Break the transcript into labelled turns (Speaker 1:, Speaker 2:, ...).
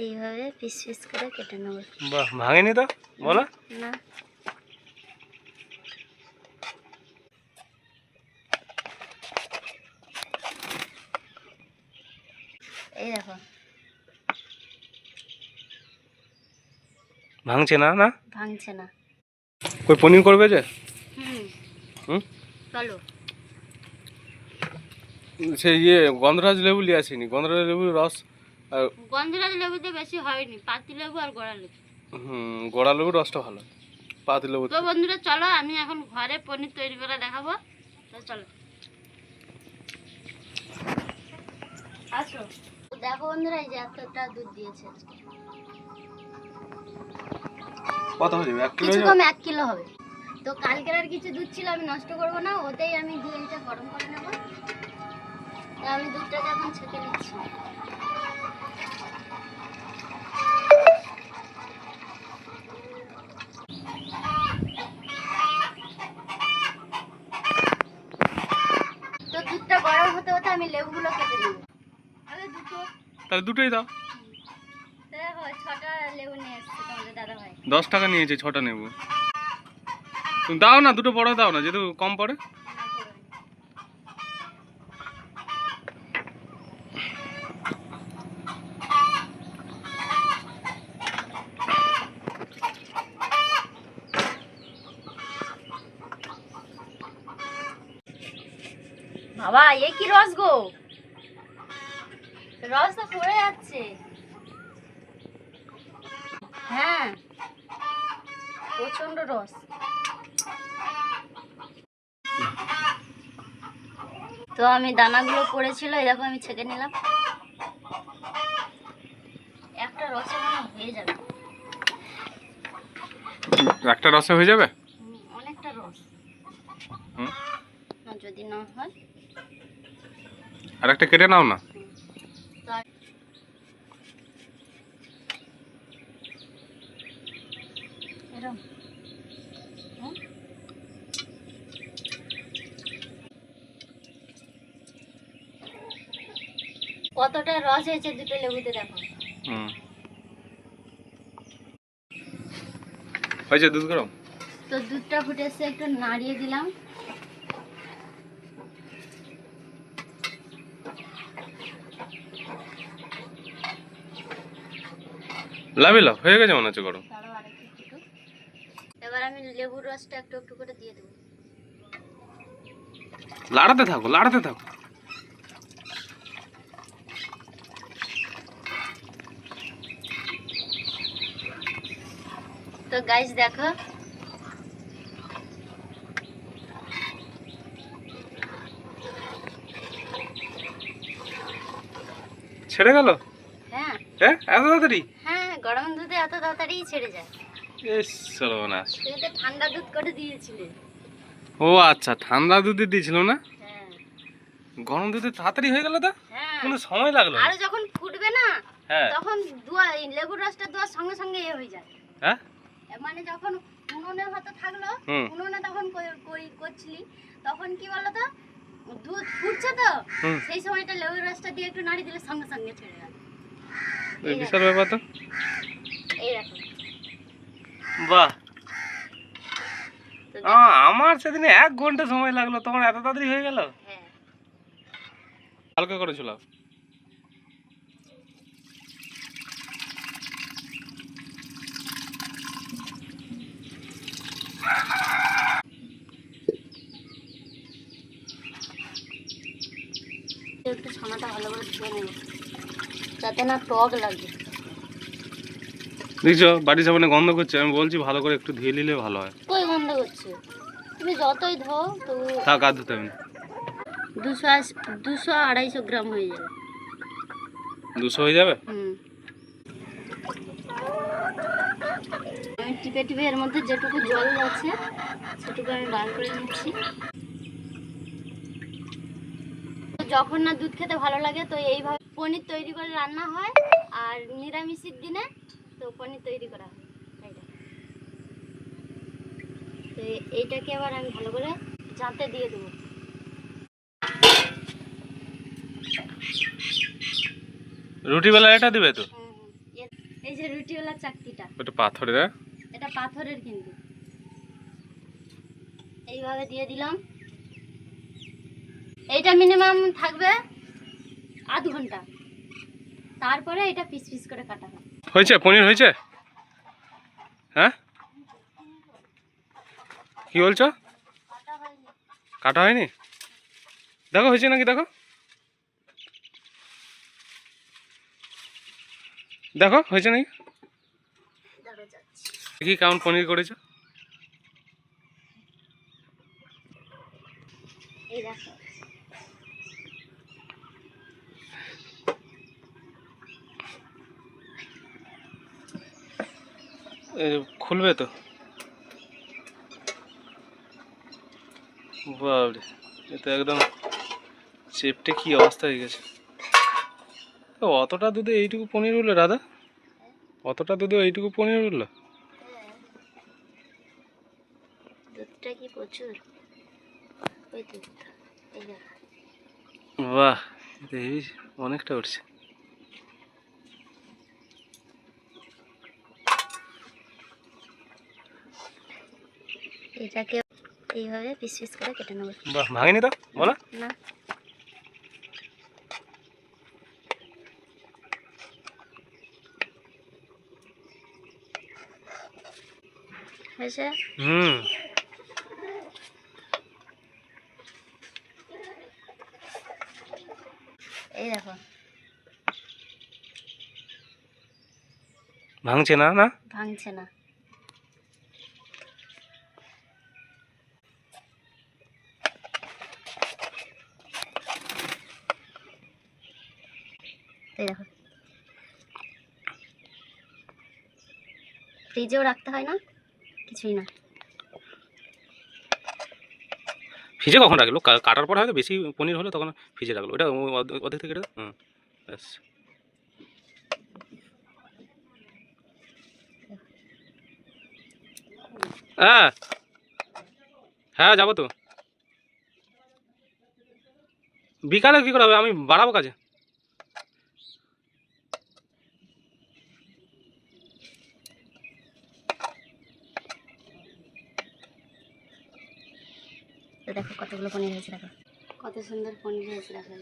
Speaker 1: এইভাবে piece piece করে কেটে নেব।
Speaker 2: বাহ, ভাঙেনি তো বলো?
Speaker 1: না, এই দেখো
Speaker 2: ভাঙছে না? না
Speaker 1: ভাঙছে না।
Speaker 2: কই পনির করবে যে?
Speaker 1: হুম, চলো।
Speaker 2: সেই গন্ধরাজ লেবু নিয়ে আসিনি, গন্ধরাজ লেবুর রস।
Speaker 1: গন্ধরাজ লেবুতে বেশি হয়নি, পাতি লেবু আর গোড়া লেবু।
Speaker 2: গোড়া লেবুর রসটা ভালো, পাতি লেবু।
Speaker 1: তো বন্ধুরা চলো, আমি এখন ঘরে পনির তৈরি করে দেখাবো। তো চলো আসো। দেখো বন্ধুরা, এই যে এতটা দুধ দিয়েছে।
Speaker 2: কত হয়ে যাবে? 1 কিলো?
Speaker 1: কিছু কম 1 কিলো হবে। তো কালকের আর কিছু দুধ ছিল, আমি নষ্ট করবো না, ওতেই আমি দিয়ে এটা গরম করে নেবো। তো আমি দুধটাকে এখন ছেঁকে নিচ্ছি। তো দুধটা গরম হতে হতে আমি লেবুগুলো কেটে দেবো। আগে দুটো,
Speaker 2: তাহলে দুটোই দাও।
Speaker 1: দেখো 6টা লেবু নিয়ে এসেছে তোমাদের দাদা ভাই।
Speaker 2: 10 টাকা নিয়েছে 6টা নেবু। তুমি দাও না, দুটো বড় দাও না, যেহেতু কম পড়ে।
Speaker 1: বাবা, এ কি রস গো? রস তো পড়ে যাচ্ছে। হ্যাঁ, প্রচন্ড রস। তো আমি দানাগুলো পড়েছিল, এই দেখো আমি ছেঁকে নিলাম। একটা রসে মনে হয়ে যাবে।
Speaker 2: একটা রসে হয়ে যাবে?
Speaker 1: অনেকটা রস। যদি না হয়
Speaker 2: আর একটা কেটে নাও না।
Speaker 1: এরকম কতটা রস হয়েছে দুটো লেবুতে, দেখো।
Speaker 2: হয়েছে দুধ গরম?
Speaker 1: তো দুধটা ফুটেছে, একটু নাড়িয়ে দিলাম।
Speaker 2: লাভিলা হয়ে গেছে মনে হচ্ছে গরম।
Speaker 1: এবার আমি লেবুর রসটা একটু একটু করে দিয়ে দেবো।
Speaker 2: লাড়াতে থাকো, লাড়াতে থাকো।
Speaker 1: তো গাইস দেখো,
Speaker 2: ছেড়ে গেল?
Speaker 1: হ্যাঁ
Speaker 2: হ্যাঁ, এত তাড়াতাড়ি?
Speaker 1: হ্যাঁ, গরম দুধে এত তাড়াতাড়ি ছেড়ে যায়।
Speaker 2: ইস সর্বনাশ।
Speaker 1: তুমি তো ঠান্ডা দুধ করে দিয়েছিলে।
Speaker 2: ও আচ্ছা, ঠান্ডা দুধে দিয়েছিল না?
Speaker 1: হ্যাঁ
Speaker 2: গরম দুধে তাড়াতাড়ি হয়ে গেল তো?
Speaker 1: হ্যাঁ,
Speaker 2: কোনো সময় লাগলো না?
Speaker 1: আর যখন ফুটবে না,
Speaker 2: হ্যাঁ
Speaker 1: তখন লেবুর রসটা দেওয়ার সঙ্গে সঙ্গে হয়ে যায়।
Speaker 2: হ্যাঁ,
Speaker 1: মানে যখন উনুনে হতে থাকলো, উনুনে তখন করছিলি, তখন কি বলতো, দুধ ফুটছে তো, সেই সময়টা লেবুর রসটা দিয়ে একটু নাড়ি দিলে সঙ্গে সঙ্গে ছেড়ে গেল।
Speaker 2: বিশাল ব্যাপার তো।
Speaker 1: এই দেখো।
Speaker 2: বাহ, আমার সেদিন 1 ঘন্টা সময় লাগলো, তোমার এত তাড়াতাড়ি হয়ে গেল?
Speaker 1: হ্যাঁ,
Speaker 2: হালকা করেছিল।
Speaker 1: একটু ছানাটা ভালো করে ধুয়ে নেব, যাতে না টক লাগে।
Speaker 2: দেখছো বাড়ির সামনে গন্ধ করছে, আমি বলছি ভালো করে একটু ধুয়ে নিলে ভালো হয়।
Speaker 1: কই গন্ধ করছে? তুমি যতই ধো তো
Speaker 2: থাক, আর ধুতে হবে না।
Speaker 1: 200-250 গ্রাম হয়ে যাবে।
Speaker 2: 200 হয়ে যাবে?
Speaker 1: আমি টিপে টিপে এর মধ্যে যেটুকু জল আছে সেটুকু আমি বার করে নিচ্ছি। যখন না দুধ খেতে ভালো লাগে, তো এইভাবে পনির তৈরি করে রান্না হয়। আর নিরামিষের দিনে তো পনির তৈরি করা হয়। তো এইটাকে আবার আমি ভালো করে জাঁতে দিয়ে দেবো।
Speaker 2: রুটি বেলা এটা দিবে তো?
Speaker 1: এই যে রুটিওয়ালা চাকতিটা,
Speaker 2: ওটা পাথরের।
Speaker 1: এটা পাথরের কিন্তু। এইভাবে দিয়ে দিলাম। এইটা মিনিমাম থাকবে আধ ঘন্টা, তারপরে এটা পিস পিস করে কাটা হবে।
Speaker 2: হয়েছে পনির হয়েছে? হ্যাঁ কি বলছো?
Speaker 1: কাটা হয়নি।
Speaker 2: কাটা হয়নি? দেখো হয়েছে নাকি দেখো, দেখো হয়েছে নাকি।
Speaker 1: ধরে যাচ্ছে।
Speaker 2: দেখি কেমন পনির করেছো।
Speaker 1: এই দেখো।
Speaker 2: খুলবে তো? বাবরে, এটা একদম চেপটে কি অবস্থা হয়ে গেছে। অতটা দুধে এইটুকু পনির উঠলো দাদা? অতটা দুধে এইটুকু পনির উঠলো?
Speaker 1: দুধটা কি প্রচুর। ওই দুধটা, এই দেখো।
Speaker 2: বাহ, দেখবি অনেকটা উঠছে।
Speaker 1: এটাকে এইভাবে পিস পিস করে কেটে নেব।
Speaker 2: বাহ, ভাঙেনি তো বলো?
Speaker 1: না, হয়েছে।
Speaker 2: হুম।
Speaker 1: এই দেখো,
Speaker 2: ভাঙছে না? না
Speaker 1: ভাঙছে না। এই দেখো, ফ্রিজেও রাখতে হয় না, কিছুই না।
Speaker 2: ফ্রিজে কখন রাখলো? কাটার পর হয়তো বেশি পনির হলে তখন ফ্রিজে রাখলো। এটা অর্ধেক থেকে এটা। হুম, ব্যাস। হ্যাঁ হ্যাঁ যাবো তো। বিকালে কী করে হবে, আমি বাড়াবো কাজে।
Speaker 1: তো দেখো কতগুলো পনির হয়েছে, দেখো কত সুন্দর পনির হয়েছে, দেখো।